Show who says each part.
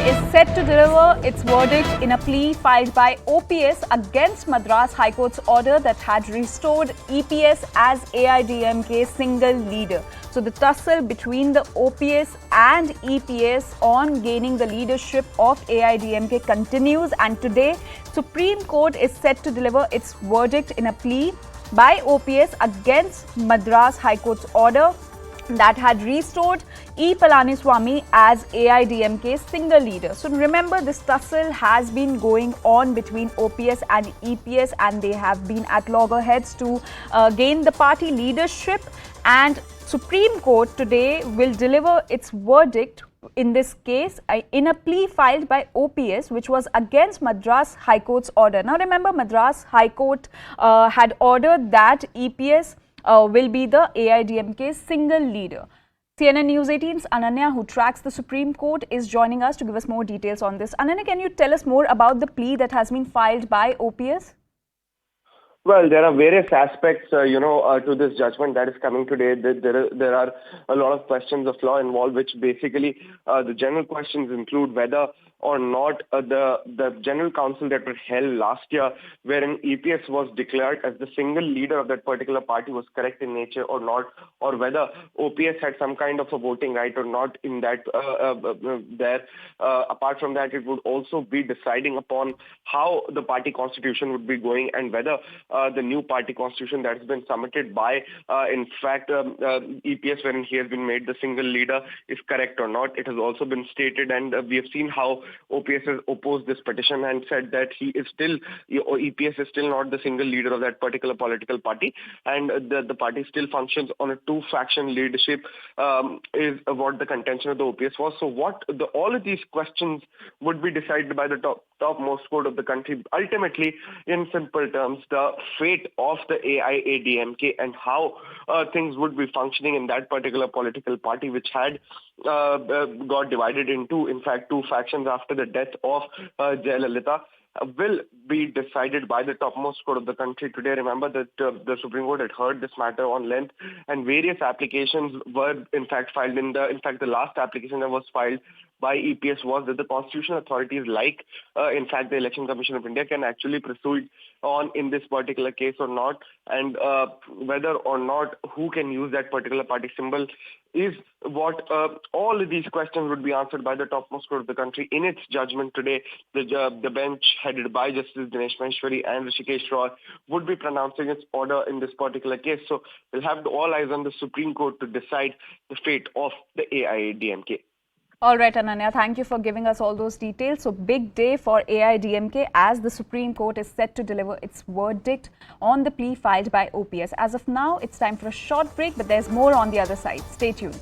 Speaker 1: is set to deliver its verdict in a plea filed by OPS against Madras High Court's order that had restored EPS as AIADMK's single leader. So the tussle between the OPS and EPS on gaining the leadership of AIADMK continues, and today Supreme Court is set to deliver its verdict in a plea by OPS against Madras High Court's order that had restored E. Palaniswamy as AIADMK's single leader. So remember, this tussle has been going on between OPS and EPS, and they have been at loggerheads to gain the party leadership. And Supreme Court today will deliver its verdict in this case in a plea filed by OPS, which was against Madras High Court's order. Now remember, Madras High Court had ordered that EPS will be the AIADMK's single leader. CNN News 18's Ananya, who tracks the Supreme Court, is joining us to give us more details on this. Ananya, can you tell us more about the plea that has been filed by OPS?
Speaker 2: Well, there are various aspects, to this judgment that is coming today. There are a lot of questions of law involved, which basically the general questions include whether or not the general council that was held last year, wherein EPS was declared as the single leader of that particular party, was correct in nature or not, or whether OPS had some kind of a voting right or not in that there. Apart from that, it would also be deciding upon how the party constitution would be going, and whether the new party constitution that has been submitted by, EPS, wherein he has been made the single leader, is correct or not. It has also been stated, and we have seen how OPS has opposed this petition and said that EPS is still not the single leader of that particular political party, and the party still functions on a two-faction leadership, is what the contention of the OPS was. So all of these questions would be decided by the topmost court of the country. Ultimately, in simple terms, the fate of the AIADMK and how things would be functioning in that particular political party, which had got divided into, in fact, two factions after the death of Jayalalitha, will be decided by the topmost court of the country today. Remember that the Supreme Court had heard this matter on length, and various applications were in fact filed. The last application that was filed by EPS was that the constitutional authorities, like the Election Commission of India, can actually proceed on in this particular case or not, and whether or not who can use that particular party symbol is what all of these questions would be answered by the topmost court of the country in its judgment today. The bench headed by Justice Dinesh Maheshwari and Rishikesh Roy would be pronouncing its order in this particular case. So we'll have all eyes on the Supreme Court to decide the fate of the AIADMK.
Speaker 1: All right, Ananya, thank you for giving us all those details. So big day for AIADMK as the Supreme Court is set to deliver its verdict on the plea filed by OPS. As of now, it's time for a short break, but there's more on the other side. Stay tuned.